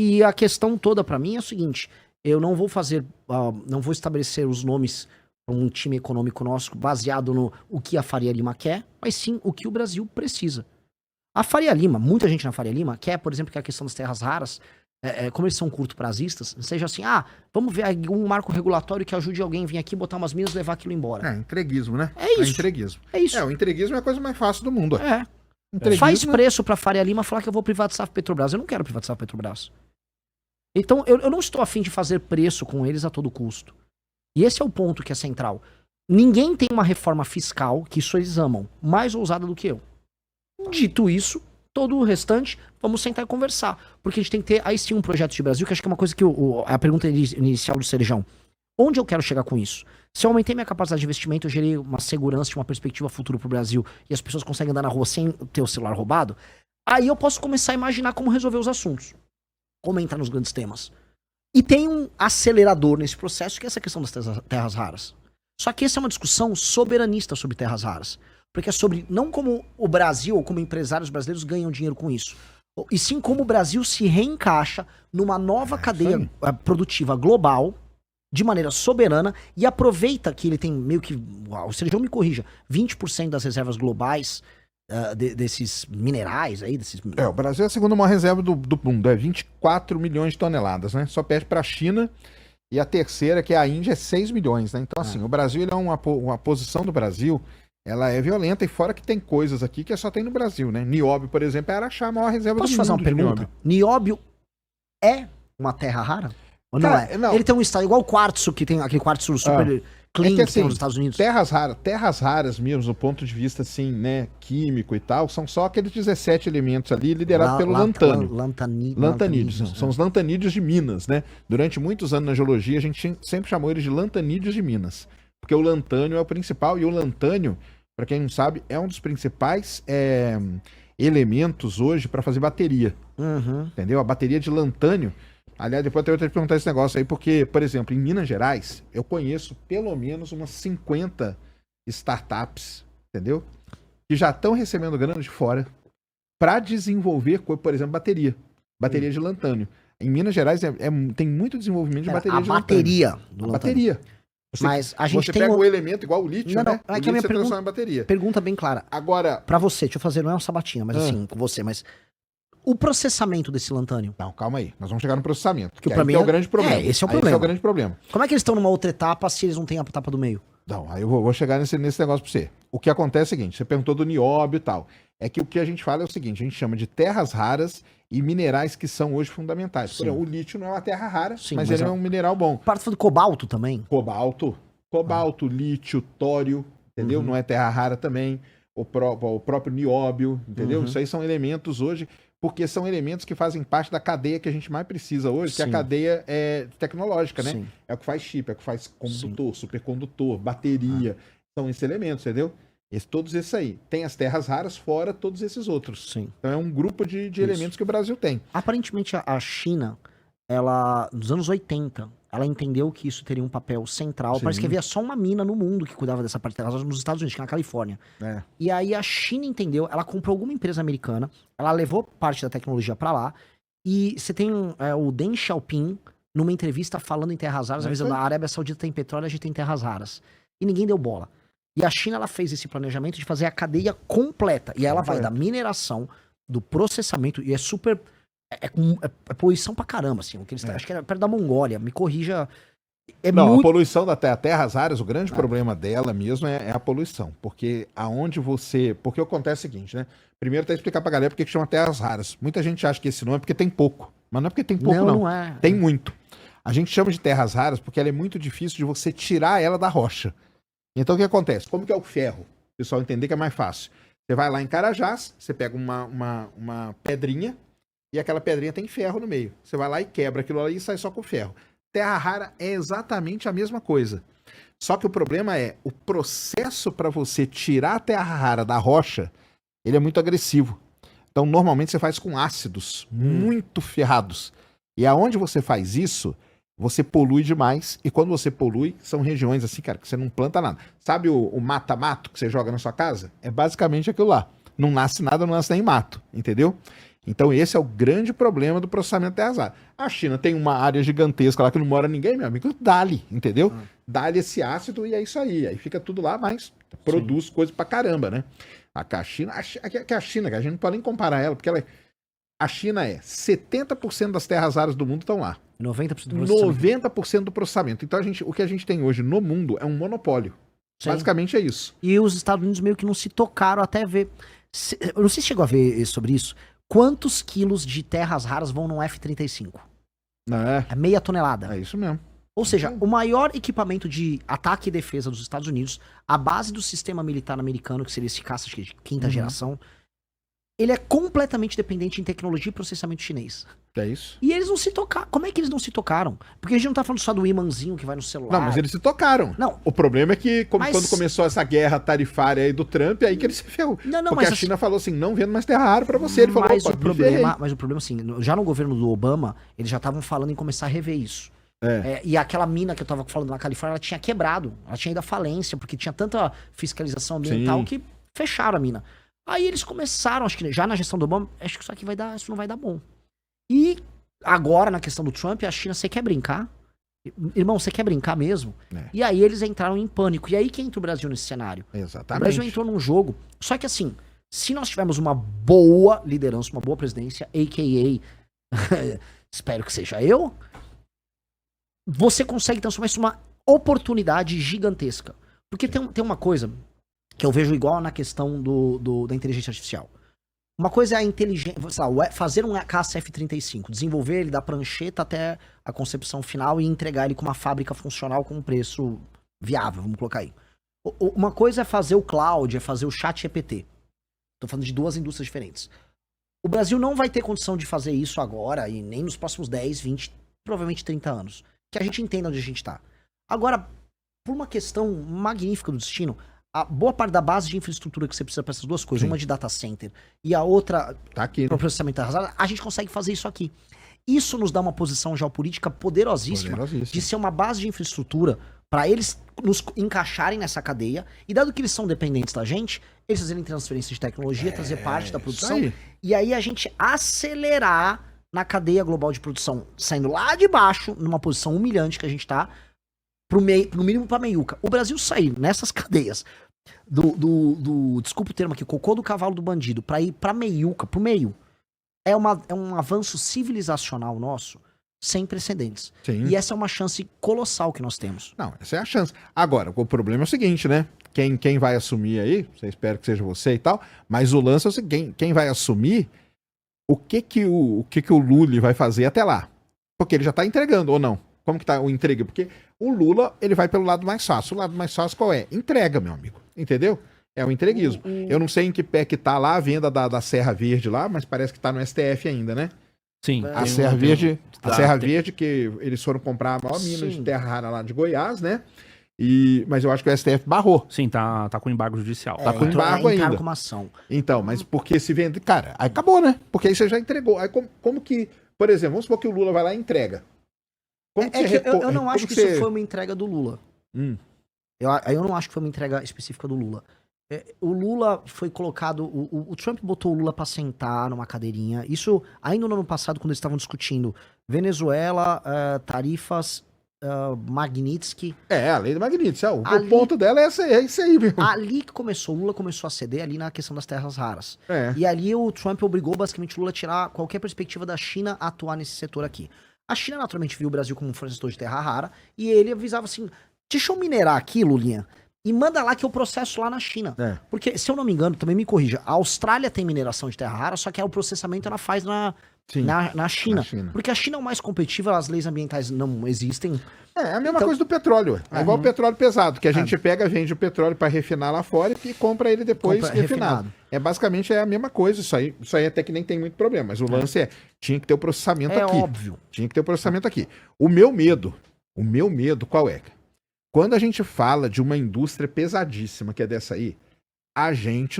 E a questão toda pra mim é o seguinte, eu não vou fazer, não vou estabelecer os nomes para um time econômico nosso baseado no o que a Faria Lima quer, mas sim o que o Brasil precisa. A Faria Lima, muita gente na Faria Lima quer, por exemplo, que a questão das terras raras, como eles são curto-prazistas, seja assim, vamos ver um marco regulatório que ajude alguém a vir aqui, botar umas minas e levar aquilo embora. Entreguismo, né? É isso. Entreguismo. É isso. O entreguismo é a coisa mais fácil do mundo. Faz preço pra Faria Lima falar que eu vou privatizar a Petrobras. Eu não quero privatizar a Petrobras. Então, eu não estou afim de fazer preço com eles a todo custo. E esse é o ponto que é central. Ninguém tem uma reforma fiscal, que isso eles amam, mais ousada do que eu. Dito isso, todo o restante, vamos sentar e conversar. Porque a gente tem que ter, aí sim, um projeto de Brasil, que acho que é uma coisa que a pergunta inicial do Cerejão. Onde eu quero chegar com isso? Se eu aumentei minha capacidade de investimento, eu gerei uma segurança, uma perspectiva futura pro Brasil, e as pessoas conseguem andar na rua sem ter o celular roubado, aí eu posso começar a imaginar como resolver os assuntos. Como entrar nos grandes temas. E tem um acelerador nesse processo, que é essa questão das terras raras. Só que essa é uma discussão soberanista sobre terras raras. Porque é sobre, não como o Brasil, ou como empresários brasileiros ganham dinheiro com isso, e sim como o Brasil se reencaixa numa nova cadeia produtiva global, de maneira soberana, e aproveita que ele tem meio que, o Sérgio me corrija, 20% das reservas globais desses minerais aí, o Brasil é a segunda maior reserva do mundo, 24 milhões de toneladas, né? Só perde para a China, e a terceira, que é a Índia, é 6 milhões, né? Então, assim, o Brasil, ele é uma posição do Brasil, ela é violenta, e fora que tem coisas aqui que só tem no Brasil, né? Nióbio, por exemplo, é Araxá, a maior reserva Posso do mundo. fazer uma pergunta? Nióbio é uma terra rara? Ou não é? Não. Ele tem um estado igual o quartzo, que tem aquele quartzo super clean que tem nos Estados Unidos. Terras raras mesmo, do ponto de vista, assim, né, químico e tal, são só aqueles 17 elementos ali, liderados pelo lantânio. Lantanídeos. São os lantanídeos de Minas, né? Durante muitos anos na geologia, a gente sempre chamou eles de lantanídeos de Minas. Porque o lantânio é o principal, e o lantânio, para quem não sabe, é um dos principais elementos hoje para fazer bateria. Entendeu? A bateria de lantânio. Aliás, depois eu tenho que perguntar esse negócio aí, porque, por exemplo, em Minas Gerais, eu conheço pelo menos umas 50 startups, entendeu? Que já estão recebendo grana de fora para desenvolver, por exemplo, bateria de lantânio. Em Minas Gerais tem muito desenvolvimento de bateria de lantânio. Bateria. Mas a gente pega o elemento igual o lítio, né? O lítio você transforma em bateria. Pergunta bem clara. Agora, pra você, deixa eu fazer, não é uma sabatina, mas assim, com você, mas o processamento desse lantânio. Não, calma aí. Nós vamos chegar no processamento. Que pra mim é o grande problema. Esse é o problema. Esse é o grande problema. Como é que eles estão numa outra etapa se eles não têm a etapa do meio? Não, aí eu vou chegar nesse negócio pra você. O que acontece é o seguinte, você perguntou do nióbio e tal. É que o que a gente fala é o seguinte, a gente chama de terras raras e minerais que são hoje fundamentais. Por exemplo, o lítio não é uma terra rara, mas ele é um mineral bom. Parte do cobalto também. Cobalto, lítio, tório, entendeu? Não é terra rara também. O próprio nióbio, entendeu? Isso aí são elementos hoje, porque são elementos que fazem parte da cadeia que a gente mais precisa hoje, que é a cadeia tecnológica, né? É o que faz chip, é o que faz condutor, supercondutor, bateria. São esses elementos, entendeu? Todos esses aí. Tem as terras raras fora todos esses outros. Então é um grupo de elementos que o Brasil tem. Aparentemente a China, ela, nos anos 80, ela entendeu que isso teria um papel central. Parece que havia só uma mina no mundo que cuidava dessa parte terras raras nos Estados Unidos, que é na Califórnia. E aí a China entendeu, ela comprou alguma empresa americana, ela levou parte da tecnologia pra lá, e você tem o Deng Xiaoping numa entrevista falando em terras raras, avisando a Arábia Saudita tem petróleo, a gente tem terras raras. E ninguém deu bola. E a China, ela fez esse planejamento de fazer a cadeia completa. E ela vai da mineração, do processamento, e é super... É poluição pra caramba, assim. Acho que é perto da Mongólia, me corrija. A poluição da terras raras, o grande problema dela mesmo é a poluição. Porque Porque acontece o seguinte, né? Primeiro, tem que explicar pra galera por que chama terras raras. Muita gente acha que esse nome é porque tem pouco. Mas não é porque tem pouco, não. Não é. Tem muito. A gente chama de terras raras porque ela é muito difícil de você tirar ela da rocha. Então, o que acontece? Como que é o ferro? O pessoal entender que é mais fácil. Você vai lá em Carajás, você pega uma pedrinha, e aquela pedrinha tem ferro no meio. Você vai lá e quebra aquilo ali e sai só com ferro. Terra rara é exatamente a mesma coisa. Só que o problema é, o processo para você tirar a terra rara da rocha, ele é muito agressivo. Então, normalmente você faz com ácidos muito ferrados. E aonde você faz isso, você polui demais. E quando você polui, são regiões assim, cara, que você não planta nada. Sabe o mata-mato que você joga na sua casa? É basicamente aquilo lá. Não nasce nada, não nasce nem mato, entendeu? Então esse é o grande problema do processamento de terras raras. A China tem uma área gigantesca lá que não mora ninguém, meu amigo, dá-lhe, entendeu? Dá-lhe esse ácido e é isso aí fica tudo lá, mas produz coisa pra caramba, né? A China, que a China, a gente não pode nem comparar ela, porque a China 70% das terras raras do mundo estão lá. 90% do processamento. 90% do processamento. Então o que a gente tem hoje no mundo é um monopólio. Sim. Basicamente é isso. E os Estados Unidos meio que não se tocaram até ver. Eu não sei se chegou a ver sobre isso. Quantos quilos de terras raras vão num F-35? É meia tonelada. É isso mesmo. Ou seja, o maior equipamento de ataque e defesa dos Estados Unidos, a base do sistema militar americano, que seria esse caça de quinta geração, ele é completamente dependente em tecnologia e processamento chinês. É isso. E eles não se tocaram. Como é que eles não se tocaram? Porque a gente não tá falando só do imãzinho que vai no celular. Não, mas eles se tocaram. Não. O problema é que, quando começou essa guerra tarifária aí do Trump, aí que ele se ferrou. Não, porque a China falou assim, não vendo mais terra rara pra você. Ele falou, mas o problema, assim, já no governo do Obama, eles já estavam falando em começar a rever isso. E aquela mina que eu tava falando na Califórnia, ela tinha quebrado. Ela tinha ido à falência, porque tinha tanta fiscalização ambiental que fecharam a mina. Aí eles começaram, acho que já na gestão do Obama, acho que isso não vai dar bom. E agora, na questão do Trump, a China, você quer brincar? Irmão, você quer brincar mesmo? E aí eles entraram em pânico. E aí que entra o Brasil nesse cenário? Exatamente. O Brasil entrou num jogo. Só que assim, se nós tivermos uma boa liderança, uma boa presidência, a.k.a. espero que seja eu, você consegue transformar isso numa oportunidade gigantesca. Porque tem uma coisa que eu vejo igual na questão da inteligência artificial. Uma coisa é a inteligência, fazer um caça F-35, desenvolver ele da prancheta até a concepção final e entregar ele com uma fábrica funcional com um preço viável, vamos colocar aí. Uma coisa é fazer o cloud, é fazer o chat GPT. Tô falando de duas indústrias diferentes. O Brasil não vai ter condição de fazer isso agora e nem nos próximos 10, 20, provavelmente 30 anos. Que a gente entenda onde a gente tá. Agora, por uma questão magnífica do destino, a boa parte da base de infraestrutura que você precisa para essas duas coisas, uma de data center e a outra tá aqui, para o processamento arrasado, a gente consegue fazer isso aqui. Isso nos dá uma posição geopolítica poderosíssima de ser uma base de infraestrutura para eles nos encaixarem nessa cadeia e dado que eles são dependentes da gente, eles fazerem transferência de tecnologia, trazer parte da produção e aí a gente acelerar na cadeia global de produção, saindo lá de baixo, numa posição humilhante que a gente tá, no mínimo pra meiuca. O Brasil sair nessas cadeias desculpa o termo aqui, cocô do cavalo do bandido, pra ir pra meiuca, pro meio, é um avanço civilizacional nosso sem precedentes. Sim. E essa é uma chance colossal que nós temos. Não, essa é a chance. Agora, o problema é o seguinte, né? Quem vai assumir aí, eu espero que seja você e tal, mas o lance é o seguinte, quem vai assumir, o que o Lula vai fazer até lá? Porque ele já tá entregando, ou não? Como que tá o entrega? Porque o Lula, ele vai pelo lado mais fácil. O lado mais fácil qual é? Entrega, meu amigo. Entendeu? É o entreguismo. Eu não sei em que pé que tá lá a venda da Serra Verde lá, mas parece que tá no STF ainda, né? Sim. A Serra Verde, Verde, que eles foram comprar a maior mina de terra rara lá de Goiás, né? Mas eu acho que o STF barrou. Sim, tá com embargo judicial. Tá com embargo ainda. Com uma ação. Então, mas porque se vende... Cara, aí acabou, né? Porque aí você já entregou. Aí como que... Por exemplo, vamos supor que o Lula vai lá e entrega. Eu não acho que isso foi uma entrega do Lula. Eu não acho que foi uma entrega específica do Lula. O Lula foi colocado... O Trump botou o Lula pra sentar numa cadeirinha. Isso ainda no ano passado, quando eles estavam discutindo Venezuela, tarifas... Magnitsky. A lei do Magnitsky. O ponto dela é isso aí, meu. Ali que o Lula começou a ceder ali na questão das terras raras. E ali o Trump obrigou basicamente o Lula a tirar qualquer perspectiva da China a atuar nesse setor aqui. A China naturalmente viu o Brasil como um fornecedor de terra rara e ele avisava assim, deixa eu minerar aqui, Lulinha, e manda lá que eu processo lá na China. Porque, se eu não me engano, também me corrija, a Austrália tem mineração de terra rara, só que o processamento ela faz na China. Porque a China é o mais competitiva, as leis ambientais não existem. É a mesma coisa do petróleo. É igual o petróleo pesado, que a gente pega, vende o petróleo para refinar lá fora e compra ele depois refinado. Basicamente é a mesma coisa. Isso aí até que nem tem muito problema. Mas o lance tinha que ter o processamento aqui. É óbvio. Tinha que ter o processamento aqui. O meu medo qual é? Quando a gente fala de uma indústria pesadíssima que é dessa aí,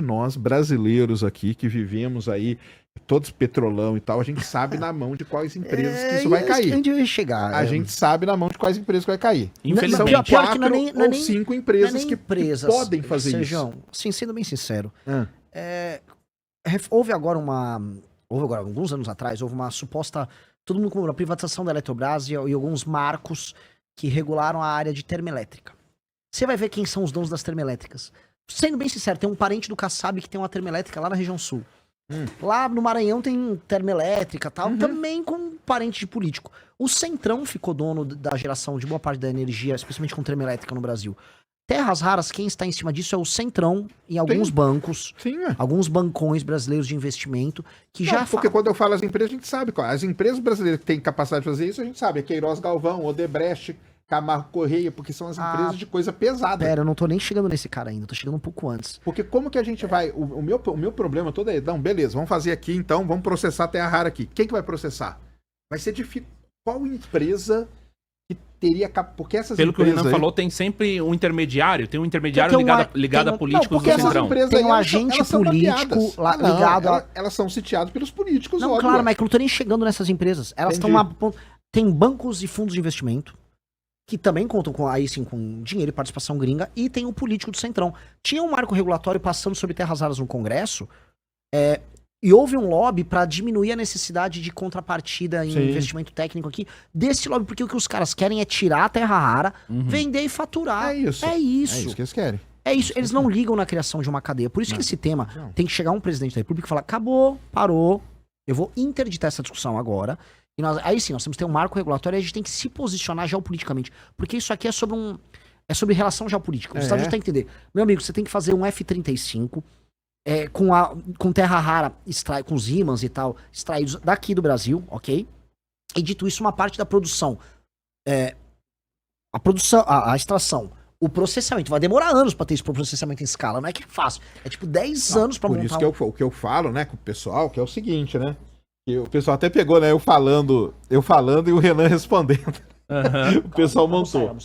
nós brasileiros aqui, que vivemos aí, todos petrolão e tal, a gente sabe na mão de quais empresas que isso vai cair. A gente sabe na mão de quais empresas que vai cair. Infelizmente. São 4 ou 5 empresas que podem fazer Sejam, isso. Sim, sendo bem sincero. Houve agora houve agora, alguns anos atrás, houve uma suposta, todo mundo comemorou a privatização da Eletrobras e alguns marcos que regularam a área de termoelétrica. Você vai ver quem são os donos das termoelétricas. Sendo bem sincero, tem um parente do Kassab que tem uma termoelétrica lá na região sul. Lá no Maranhão tem termoelétrica e tal, também com parente de político. O Centrão ficou dono da geração de boa parte da energia, especialmente com termoelétrica no Brasil. Terras raras, quem está em cima disso é o Centrão em alguns bancos, alguns bancões brasileiros de investimento, que já... Porque quando eu falo as empresas, a gente sabe. As empresas brasileiras que têm capacidade de fazer isso, a gente sabe. É Queiroz Galvão, Odebrecht, Camargo Correia, porque são as empresas de coisa pesada. Pera, eu não tô nem chegando nesse cara ainda, tô chegando um pouco antes. Porque como que a gente vai... O meu problema todo é... Não, beleza, vamos fazer aqui então, vamos processar a terra rara aqui. Quem que vai processar? Vai ser difícil. Qual empresa que teria... Porque essas Pelo empresas... que o Renan falou, tem sempre um intermediário. Tem um intermediário Tem ligado a políticos do Centrão. Tem um agente político ligado a... Elas são sitiadas pelos políticos, não, claro, mas eu não tô nem chegando nessas empresas. Elas estão lá... Tem bancos e fundos de investimento que também contam com, aí sim, com dinheiro e participação gringa, e tem o político do Centrão. Tinha um marco regulatório passando sobre terras raras no Congresso, e houve um lobby para diminuir a necessidade de contrapartida em investimento técnico aqui, desse lobby, porque o que os caras querem é tirar a terra rara, vender e faturar. É isso. É isso. É isso que eles querem. É isso. Eles não ligam na criação de uma cadeia. Por isso que esse tema tem que chegar um presidente da República e falar, acabou, parou, eu vou interditar essa discussão agora. E aí sim, nós temos que ter um marco regulatório e a gente tem que se posicionar geopoliticamente. Porque isso aqui é sobre relação geopolítica. Os Estados Unidos têm que entender. Meu amigo, você tem que fazer um F-35 com terra rara, com os ímãs e tal, extraídos daqui do Brasil, ok? E dito isso, uma parte da produção, a extração, o processamento, vai demorar anos pra ter esse processamento em escala, não é que é fácil. É tipo 10 anos pra montar. Por isso que o que eu falo, né, com o pessoal, que é o seguinte, né? O pessoal até pegou, né? Eu falando e o Renan respondendo. O pessoal montou.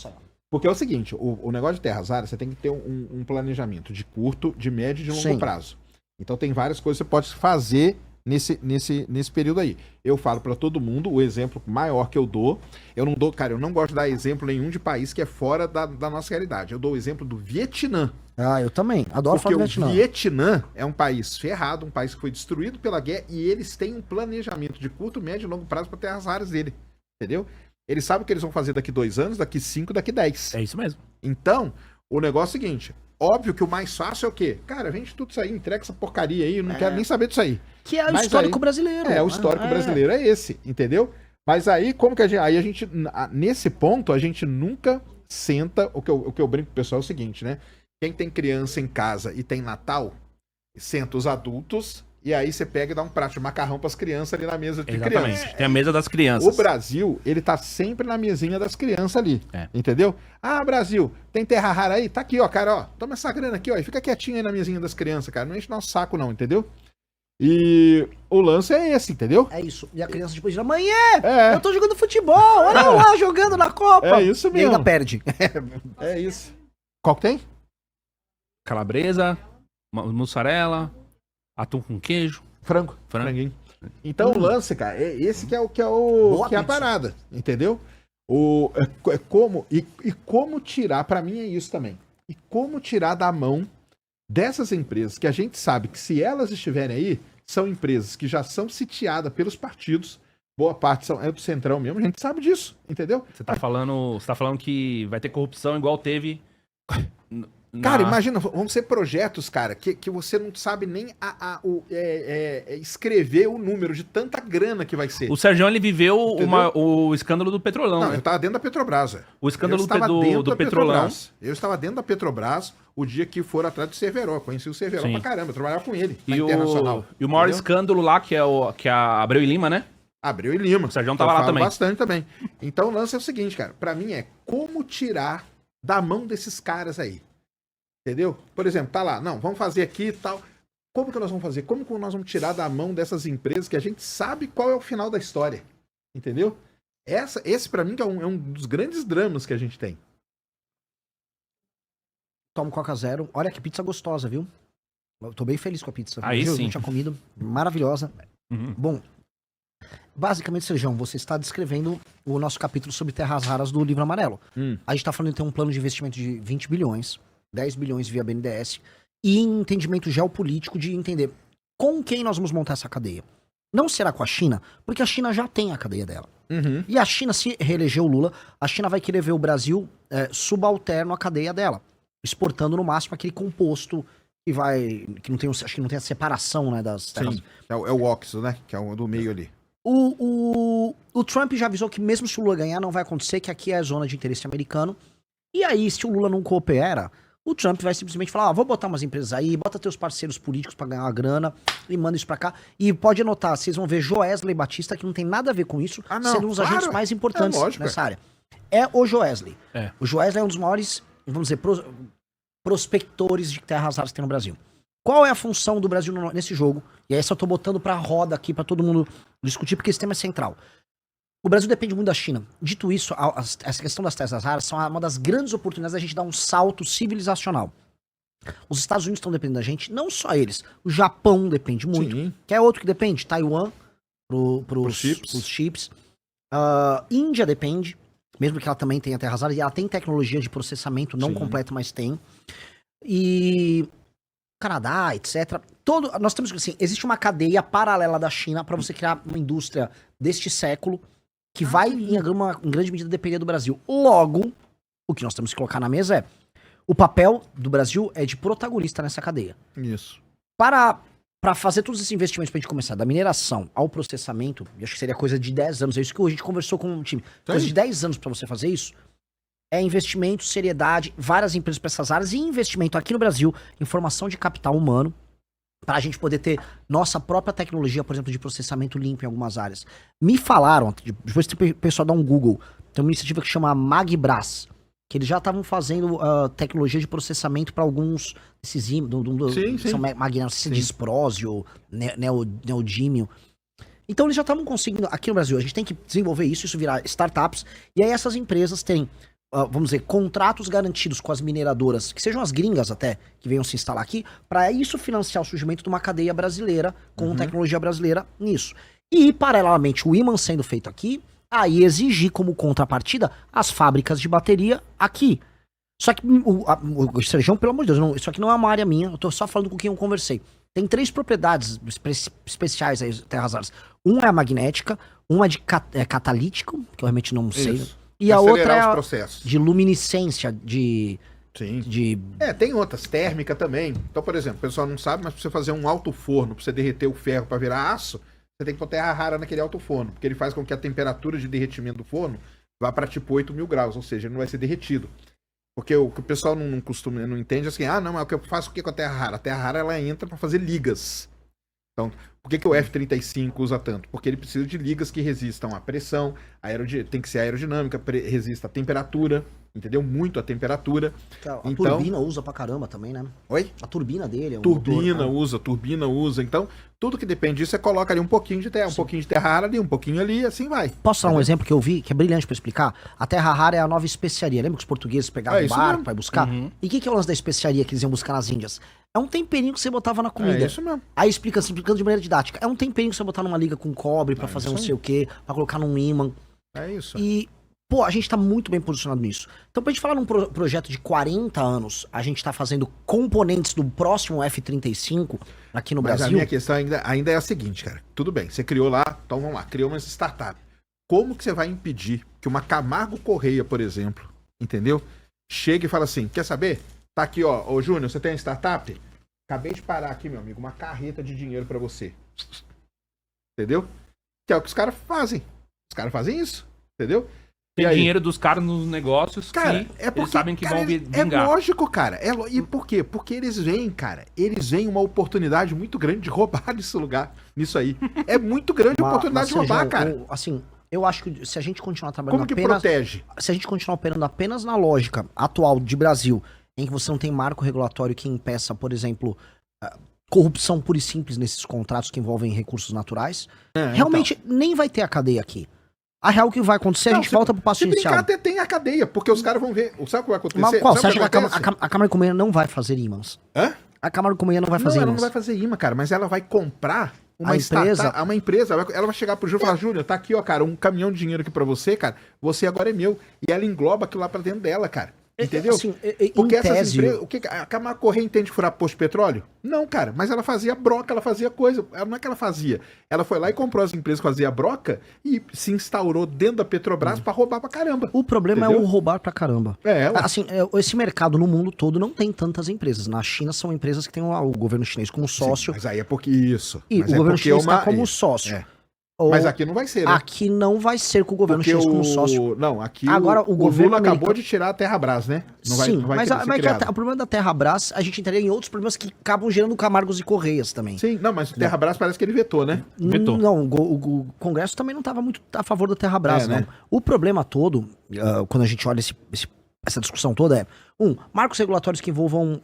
Porque é o seguinte, o negócio de terras raras, você tem que ter um planejamento de curto, de médio e de longo prazo. Então tem várias coisas que você pode fazer nesse período aí. Eu falo pra todo mundo, o exemplo maior que eu dou, eu não gosto de dar exemplo nenhum de país que é fora da nossa realidade. Eu dou o exemplo do Vietnã. Ah, eu também. Adoro falar do Vietnã. Porque o Vietnã é um país ferrado, um país que foi destruído pela guerra, e eles têm um planejamento de curto, médio e longo prazo para terras raras dele. Entendeu? Eles sabem o que eles vão fazer daqui 2 anos, daqui 5, daqui 10. É isso mesmo. Então, o negócio é o seguinte, óbvio que o mais fácil é o quê? Cara, vende tudo isso aí, entrega essa porcaria aí, eu não quero nem saber disso aí. Que é o histórico brasileiro. O histórico brasileiro é esse, entendeu? Mas aí, como que a gente, nesse ponto, a gente nunca senta, o que eu brinco com o pessoal é o seguinte, né? Quem tem criança em casa e tem Natal, senta os adultos e aí você pega e dá um prato de macarrão para as crianças ali na mesa de criança. Tem a mesa das crianças. O Brasil, ele tá sempre na mesinha das crianças ali, entendeu? Ah, Brasil, tem terra rara aí? Tá aqui, ó, cara, ó, toma essa grana aqui, ó, e fica quietinho aí na mesinha das crianças, cara, não enche nosso saco não, entendeu? E o lance é esse, entendeu? É isso. E a criança depois diz, amanhã eu tô jogando futebol, olha eu lá jogando na Copa. É isso mesmo. E ainda perde. É isso. Qual que tem? Calabresa, mussarela, atum com queijo. Franguinho. Então o lance, cara, é esse que é a parada, entendeu? Como tirar, pra mim é isso também. E como tirar da mão dessas empresas que a gente sabe que se elas estiverem aí, são empresas que já são sitiadas pelos partidos, boa parte é do Centrão mesmo, a gente sabe disso, entendeu? Você tá falando que vai ter corrupção igual teve... Cara, imagina, vão ser projetos, cara, que você não sabe nem escrever o número de tanta grana que vai ser. O Sérgio, ele viveu o escândalo do Petrolão. Não, eu tava dentro da Petrobras. O escândalo do Petrolão. Eu estava dentro da Petrobras o dia que foram atrás do Cerveró. Conheci o Cerveró pra caramba, eu trabalhava com ele na Internacional. E o maior escândalo lá, que é a Abreu e Lima, né? Abreu e Lima. O Sérgio tava lá também. Bastante também. Então o lance é o seguinte, cara, pra mim é como tirar da mão desses caras aí. Entendeu? Por exemplo, tá lá, não, vamos fazer aqui e tal. Como que nós vamos fazer? Como que nós vamos tirar da mão dessas empresas que a gente sabe qual é o final da história? Entendeu? Esse pra mim que é um dos grandes dramas que a gente tem. Tomo Coca Zero. Olha que pizza gostosa, viu? Eu tô bem feliz com a pizza. Aí sim. Eu tinha comido. Maravilhosa. Bom, basicamente, Sérgio, você está descrevendo o nosso capítulo sobre terras raras do livro amarelo. A gente tá falando de ter um plano de investimento de 20 bilhões. 10 bilhões via BNDES, e entendimento geopolítico de entender com quem nós vamos montar essa cadeia. Não será com a China, porque a China já tem a cadeia dela. Uhum. E a China, se reeleger o Lula, a China vai querer ver o Brasil subalterno à cadeia dela, exportando no máximo aquele composto que não tem, acho que não tem a separação, né, das terras. Sim, é o óxido, né, que é o do meio ali. O Trump já avisou que mesmo se o Lula ganhar, não vai acontecer, que aqui é a zona de interesse americano. E aí, se o Lula não coopera, o Trump vai simplesmente falar, vou botar umas empresas aí, bota teus parceiros políticos pra ganhar uma grana e manda isso pra cá. E pode anotar, vocês vão ver Joesley Batista, que não tem nada a ver com isso, sendo um dos agentes mais importantes nessa área. É o Joesley. O Joesley é um dos maiores, vamos dizer, prospectores de terras raras que tem no Brasil. Qual é a função do Brasil nesse jogo? E aí só tô botando pra roda aqui, pra todo mundo discutir, porque esse tema é central. O Brasil depende muito da China. Dito isso, essa questão das terras raras são uma das grandes oportunidades da gente dar um salto civilizacional. Os Estados Unidos estão dependendo da gente, não só eles. O Japão depende muito. Sim. Que é outro que depende. Taiwan, pros chips. Índia depende, mesmo que ela também tenha terras raras. E ela tem tecnologia de processamento, não completo, mas tem. E Canadá, etc. Nós temos que, assim, existe uma cadeia paralela da China para você criar uma indústria deste século que vai, em grande medida, depender do Brasil. Logo, o que nós temos que colocar na mesa é o papel do Brasil é de protagonista nessa cadeia. Isso. Para fazer todos esses investimentos pra gente começar, da mineração ao processamento, acho que seria coisa de 10 anos, é isso que a gente conversou com o time. Coisa de 10 anos para você fazer isso, é investimento, seriedade, várias empresas para essas áreas e investimento aqui no Brasil em formação de capital humano, para a gente poder ter nossa própria tecnologia, por exemplo, de processamento limpo em algumas áreas. Me falaram, depois o pessoal dá um Google, tem uma iniciativa que chama Magbras, que eles já estavam fazendo tecnologia de processamento para alguns desses são magnéticos, disprósio, neodímio. Então eles já estavam conseguindo, aqui no Brasil, a gente tem que desenvolver isso virar startups, e aí essas empresas têm, vamos dizer, contratos garantidos com as mineradoras, que sejam as gringas até, que venham se instalar aqui, para isso financiar o surgimento de uma cadeia brasileira, com tecnologia brasileira nisso. E, paralelamente, o ímã sendo feito aqui, aí exigir como contrapartida as fábricas de bateria aqui. Só que, o Serjão, pelo amor de Deus, isso aqui não é uma área minha, eu tô só falando com quem eu conversei. Tem 3 propriedades especiais aí, terras raras. Uma é a magnética, uma é de catalítico, que eu realmente não sei. Isso. E a outra é de luminescência, tem outras, térmica também. Então, por exemplo, o pessoal não sabe, mas pra você fazer um alto forno, pra você derreter o ferro pra virar aço, você tem que pôr terra rara naquele alto forno, porque ele faz com que a temperatura de derretimento do forno vá pra tipo 8.000 graus, ou seja, ele não vai ser derretido. Porque o que o pessoal não entende é assim, não, mas o que eu faço com a terra rara? A terra rara, ela entra pra fazer ligas. Então, por que o F-35 usa tanto? Porque ele precisa de ligas que resistam à pressão, tem que ser aerodinâmica, resista à temperatura, entendeu? Muito à temperatura. A turbina usa pra caramba também, né? Oi? A turbina dele é um turbina usa. Então, tudo que depende disso, você coloca ali um pouquinho de terra, um pouquinho de terra rara ali, um pouquinho ali, e assim vai. Posso dar um exemplo que eu vi, que é brilhante pra explicar? A terra rara é a nova especiaria. Lembra que os portugueses pegavam o barco pra buscar? E o que é o lance da especiaria que eles iam buscar nas Índias? É um temperinho que você botava na comida. É isso mesmo. Aí explicando de maneira didática. É um temperinho que você botar numa liga com cobre pra fazer não sei o quê, pra colocar num ímã. É isso. E, pô, a gente tá muito bem posicionado nisso. Então, pra gente falar num projeto de 40 anos, a gente tá fazendo componentes do próximo F-35 aqui no Brasil. Mas a minha questão ainda é a seguinte, cara. Tudo bem, você criou lá, então vamos lá, criou uma startup. Como que você vai impedir que uma Camargo Correia, por exemplo, entendeu? Chegue e fala assim, quer saber? Tá aqui, ô Júnior, você tem uma startup? Acabei de parar aqui, meu amigo, uma carreta de dinheiro pra você. Entendeu? Que é o que os caras fazem. Os caras fazem isso, entendeu? Tem dinheiro dos caras nos negócios, cara, é porque, eles sabem que vão vingar. É lógico, cara. E por quê? Porque eles veem, cara, uma oportunidade muito grande de roubar nisso aí. É muito grande a oportunidade de roubar, cara. Assim, eu acho que se a gente continuar trabalhando Como que protege? Se a gente continuar operando apenas na lógica atual de Brasil, em que você não tem marco regulatório que impeça, por exemplo, corrupção pura e simples nesses contratos que envolvem recursos naturais, realmente nem vai ter a cadeia aqui. A real que vai acontecer, a gente volta pro passo inicial. Se brincar, até tem a cadeia, porque os caras vão ver. Sabe o que vai acontecer? Mas qual? Você acha que a Câmara de Comércio não vai fazer ímãs? Hã? A Câmara de Comércio não vai fazer ímãs. Ela não vai fazer imã, cara, mas ela vai comprar uma empresa, ela vai chegar pro Júnior e falar, Júnior, tá aqui, ó, cara, um caminhão de dinheiro aqui pra você, cara, você agora é meu. E ela engloba aquilo lá pra dentro dela, cara. Entendeu? Assim, porque essas essas empresas... O que a Camargo Corrêa entende furar posto de petróleo? Não, cara. Mas ela fazia broca, ela fazia coisa. Não é que ela fazia. Ela foi lá e comprou as empresas que faziam broca e se instaurou dentro da Petrobras pra roubar pra caramba. O problema é o roubar pra caramba. Assim, esse mercado no mundo todo não tem tantas empresas. Na China são empresas que tem o governo chinês como sócio. Sim, mas aí é porque isso. E o governo chinês está como sócio. Mas aqui não vai ser, né? Aqui não vai ser com o governo chinês como sócio. Não, aqui agora, o governo Lula acabou de tirar a Terrabras, né? Não vai, sim, não vai mas o problema da Terrabras, a gente entraria em outros problemas que acabam gerando Camargos e Correias também. Sim, não, mas o Terrabras parece que ele vetou, né? Vetou. Não, o Congresso também não estava muito a favor da Terrabras, não. Né? O problema todo, quando a gente olha essa discussão toda marcos regulatórios que envolvam,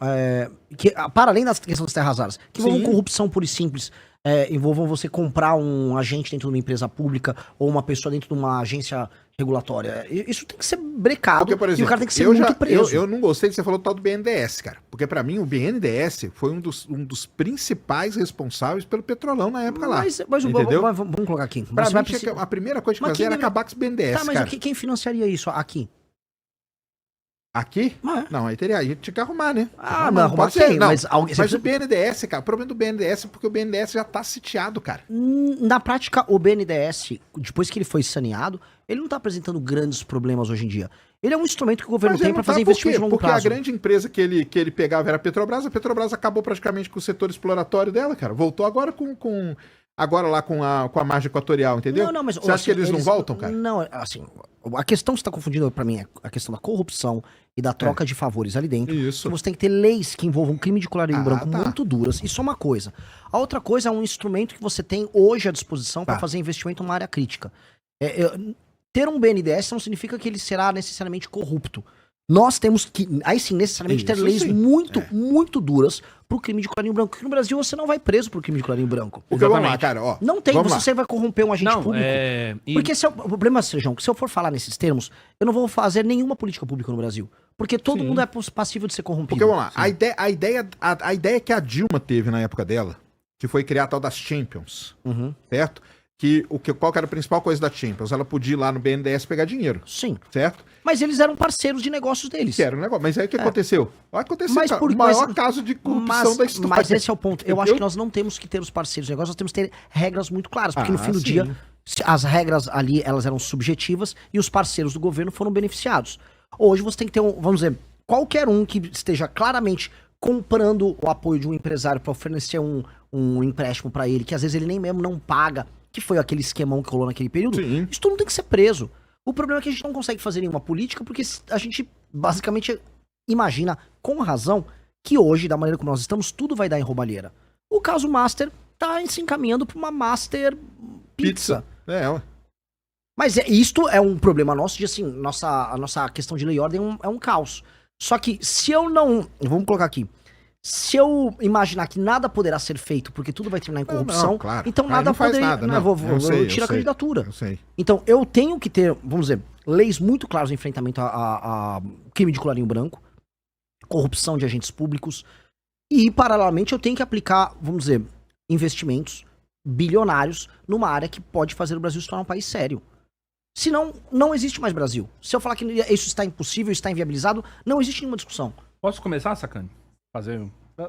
para além da questão das terras raras, que envolvam corrupção pura e simples, envolvam você comprar um agente dentro de uma empresa pública ou uma pessoa dentro de uma agência regulatória. Isso tem que ser brecado. Porque, por exemplo, e o cara tem que ser muito preso. Eu não gostei que você falou do tal do BNDES, cara. Porque pra mim o BNDES foi um dos principais responsáveis pelo petrolão na época lá. Mas entendeu? Vamos colocar aqui. Pra mim, a primeira coisa que fazer era acabar com os BNDES, tá, mas cara. Quem financiaria isso aqui? Aqui? Não, aí tinha que arrumar, né? Não pode ser. Não, mas o BNDES, cara, o problema do BNDES é porque o BNDES já tá sitiado, cara. Na prática, o BNDES, depois que ele foi saneado, ele não tá apresentando grandes problemas hoje em dia. Ele é um instrumento que o governo tem para fazer investimento de longo prazo. Porque a grande empresa que ele pegava era a Petrobras acabou praticamente com o setor exploratório dela, cara. Voltou agora agora lá com a margem equatorial, entendeu? Não, mas você acha que eles não voltam, cara? Não, assim, a questão que você tá confundindo pra mim é a questão da corrupção e da troca de favores ali dentro. Isso. Você tem que ter leis que envolvam crime de colarinho branco muito duras. Isso é uma coisa. A outra coisa é um instrumento que você tem hoje à disposição para fazer investimento numa área crítica. Ter um BNDES não significa que ele será necessariamente corrupto. Nós temos que, aí sim, necessariamente ter leis muito duras pro crime de colarinho branco. Porque no Brasil você não vai preso por crime de colarinho branco. Porque vamos lá, cara, ó. Não tem, você vai corromper um agente público. Porque o problema, Sejão, que se eu for falar nesses termos, eu não vou fazer nenhuma política pública no Brasil. Porque todo mundo é passível de ser corrompido. Porque vamos lá, a ideia que a Dilma teve na época dela, que foi criar a tal das Champions, certo? Qual que era a principal coisa da Champions? Ela podia ir lá no BNDES pegar dinheiro. Sim. Certo? Mas eles eram parceiros de negócios deles. Que era um negócio. Mas aí o que aconteceu? Aconteceu, o maior caso de corrupção da história. Mas esse é o ponto. Eu acho que nós não temos que ter os parceiros de negócios, nós temos que ter regras muito claras. Porque no fim do dia, as regras ali, elas eram subjetivas e os parceiros do governo foram beneficiados. Hoje você tem que ter vamos dizer, qualquer um que esteja claramente comprando o apoio de um empresário para oferecer um empréstimo para ele, que às vezes ele nem mesmo não paga, que foi aquele esquemão que rolou naquele período, isso tudo tem que ser preso. O problema é que a gente não consegue fazer nenhuma política porque a gente basicamente imagina, com razão, que hoje, da maneira como nós estamos, tudo vai dar em roubalheira. O caso Master tá se encaminhando para uma Master Pizza. Mas isto é um problema nosso de, assim, a nossa questão de lei e ordem é um caos. Só que se eu não... Vamos colocar aqui. Se eu imaginar que nada poderá ser feito porque tudo vai terminar em corrupção, claro. Então nada poderia... Nada, eu tiro a candidatura. Então eu tenho que ter, vamos dizer, leis muito claras no enfrentamento a crime de colarinho branco, corrupção de agentes públicos, e paralelamente eu tenho que aplicar, vamos dizer, investimentos bilionários numa área que pode fazer o Brasil se tornar um país sério. Senão, não existe mais Brasil. Se eu falar que isso está impossível, está inviabilizado, não existe nenhuma discussão. Posso começar, Sacani?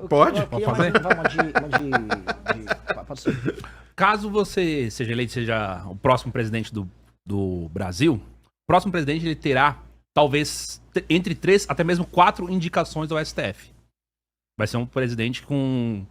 Pode? Pode fazer? Caso você seja eleito, seja o próximo presidente do Brasil, o próximo presidente ele terá, talvez, entre 3 até mesmo 4 indicações do STF. Vai ser um presidente com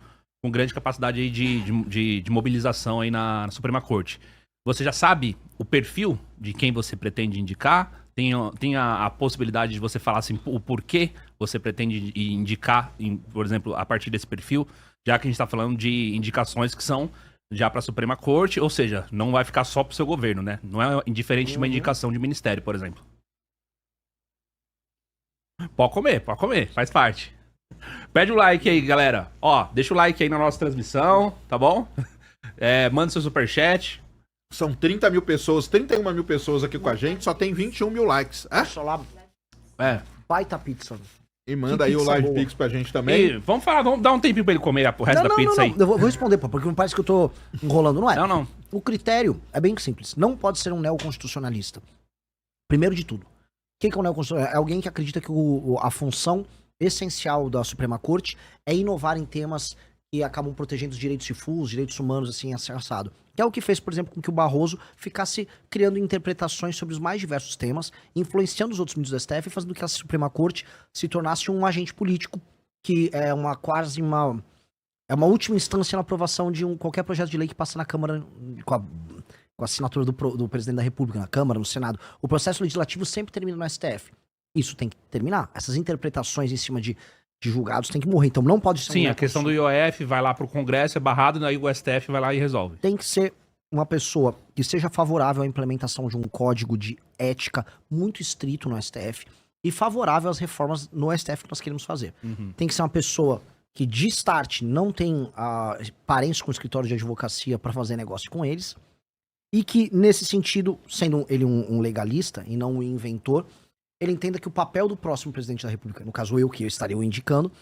grande capacidade aí de mobilização aí na Suprema Corte. Você já sabe o perfil de quem você pretende indicar? Tem a possibilidade de você falar assim, o porquê você pretende indicar, por exemplo, a partir desse perfil, já que a gente está falando de indicações que são já para a Suprema Corte, ou seja, não vai ficar só para o seu governo, né? Não é indiferente de uma indicação de ministério, por exemplo. Pode comer, faz parte. Pede o like aí, galera. Ó, deixa o like aí na nossa transmissão, tá bom? Manda seu superchat. São 30 mil pessoas, 31 mil pessoas aqui com a gente, só tem 21 mil likes. Baita pizza. E manda aí o Live Pix pra gente também. E vamos dar um tempinho pra ele comer o resto da pizza aí. Eu vou responder, porque não parece que eu tô enrolando, não é? Não. O critério é bem simples. Não pode ser um neoconstitucionalista. Primeiro de tudo. que é um neoconstitucional? É alguém que acredita que a função essencial da Suprema Corte é inovar em temas que acabam protegendo os direitos difusos, direitos humanos, assim, assado. Que é o que fez, por exemplo, com que o Barroso ficasse criando interpretações sobre os mais diversos temas, influenciando os outros ministros do STF e fazendo que a Suprema Corte se tornasse um agente político, que é quase uma última instância na aprovação de qualquer projeto de lei que passa na Câmara com a assinatura do presidente da República, na Câmara, no Senado. O processo legislativo sempre termina no STF. Isso tem que terminar. Essas interpretações em cima de julgados tem que morrer. Então não pode ser... Sim, a questão do IOF vai lá pro Congresso, é barrado, e aí o STF vai lá e resolve. Tem que ser uma pessoa que seja favorável à implementação de um código de ética muito estrito no STF e favorável às reformas no STF que nós queremos fazer. Tem que ser uma pessoa que de start não tem parentes com escritório de advocacia para fazer negócio com eles e que, nesse sentido, sendo ele um legalista e não um inventor, ele entenda que o papel do próximo presidente da República, no caso que eu estaria indicando,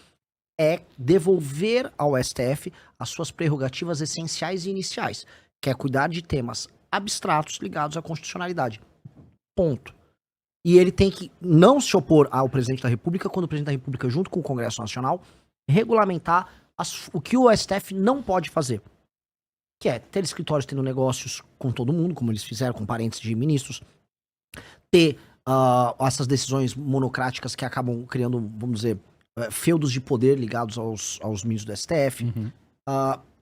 é devolver ao STF as suas prerrogativas essenciais e iniciais, que é cuidar de temas abstratos ligados à constitucionalidade. Ponto. E ele tem que não se opor ao presidente da República quando o presidente da República, junto com o Congresso Nacional, regulamentar o que o STF não pode fazer. Que é ter escritórios tendo negócios com todo mundo, como eles fizeram com parentes de ministros, ter essas decisões monocráticas que acabam criando, vamos dizer, feudos de poder ligados aos ministros do STF,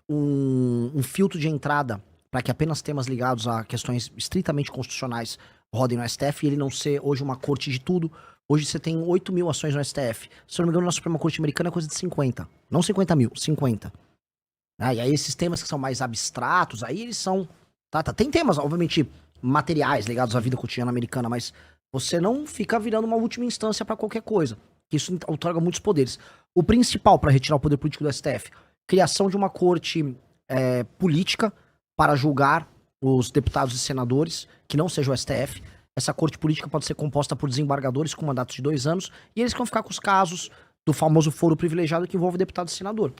um filtro de entrada para que apenas temas ligados a questões estritamente constitucionais rodem no STF e ele não ser hoje uma corte de tudo. Hoje você tem 8 mil ações no STF. Se eu não me engano, na Suprema Corte Americana é coisa de 50. Não 50 mil, 50. E aí esses temas que são mais abstratos, aí eles são... Tem temas, obviamente, materiais ligados à vida cotidiana americana, mas você não fica virando uma última instância para qualquer coisa. Isso outorga muitos poderes. O principal para retirar o poder político do STF, criação de uma corte política para julgar os deputados e senadores, que não seja o STF. Essa corte política pode ser composta por desembargadores com mandatos de 2 anos, e eles vão ficar com os casos do famoso foro privilegiado que envolve deputado e senador.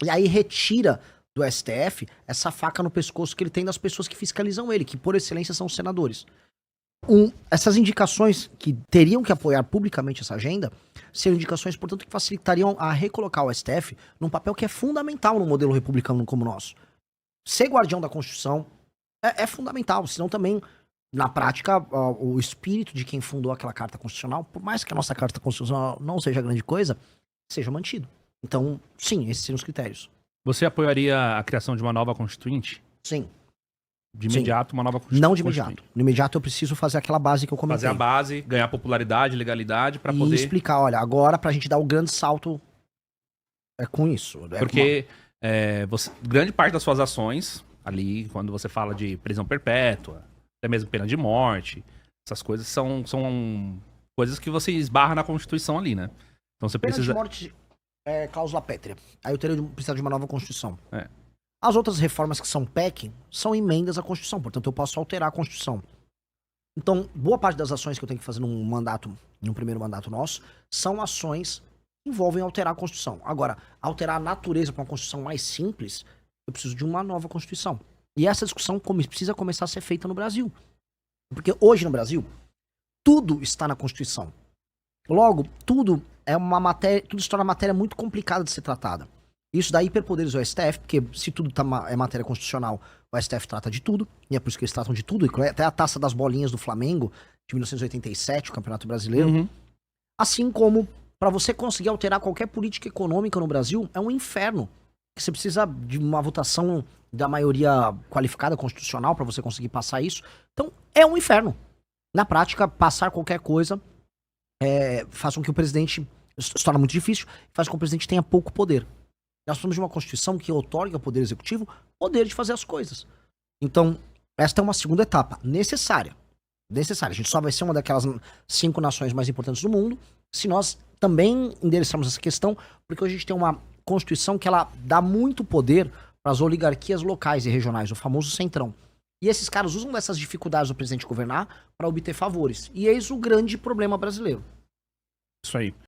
E aí retira do STF essa faca no pescoço que ele tem das pessoas que fiscalizam ele, que por excelência são os senadores. Essas indicações que teriam que apoiar publicamente essa agenda seriam indicações, portanto, que facilitariam a recolocar o STF num papel que é fundamental no modelo republicano como o nosso. Ser guardião da Constituição é fundamental, senão também, na prática, o espírito de quem fundou aquela Carta Constitucional, por mais que a nossa Carta Constitucional não seja grande coisa, seja mantido. Então, sim, esses seriam os critérios. Você apoiaria a criação de uma nova Constituinte? Sim. De imediato, uma nova Constituinte? Não de imediato. No imediato eu preciso fazer aquela base que eu comentei. Fazer a base, ganhar popularidade, legalidade, para poder... E explicar, olha, agora pra gente dar o grande salto é com isso. Porque grande parte das suas ações, ali, quando você fala de prisão perpétua, até mesmo pena de morte, essas coisas são coisas que você esbarra na Constituição ali, né? Então você precisa... Pena de morte é cláusula pétrea. Aí eu teria precisado de uma nova Constituição. As outras reformas que são PEC são emendas à Constituição, portanto eu posso alterar a Constituição. Então, boa parte das ações que eu tenho que fazer num primeiro mandato nosso, são ações que envolvem alterar a Constituição. Agora, alterar a natureza para uma Constituição mais simples, eu preciso de uma nova Constituição. E essa discussão precisa começar a ser feita no Brasil. Porque hoje no Brasil, tudo está na Constituição. Logo, tudo se torna matéria muito complicada de ser tratada. Isso dá hiperpoderes ao STF, porque se tudo é matéria constitucional, o STF trata de tudo, e é por isso que eles tratam de tudo, até a taça das bolinhas do Flamengo, de 1987, o Campeonato Brasileiro. Assim como, para você conseguir alterar qualquer política econômica no Brasil, é um inferno. Você precisa de uma votação da maioria qualificada constitucional para você conseguir passar isso. Então, é um inferno. Na prática, passar qualquer coisa faz com que o presidente... Se torna muito difícil, faz com que o presidente tenha pouco poder. Nós precisamos de uma Constituição que outorga ao Poder Executivo poder de fazer as coisas. Então, esta é uma segunda etapa necessária. A gente só vai ser uma daquelas 5 nações mais importantes do mundo se nós também endereçarmos essa questão, porque hoje a gente tem uma Constituição que ela dá muito poder para as oligarquias locais e regionais, o famoso centrão. E esses caras usam dessas dificuldades do presidente governar para obter favores. E eis o grande problema brasileiro. Isso aí.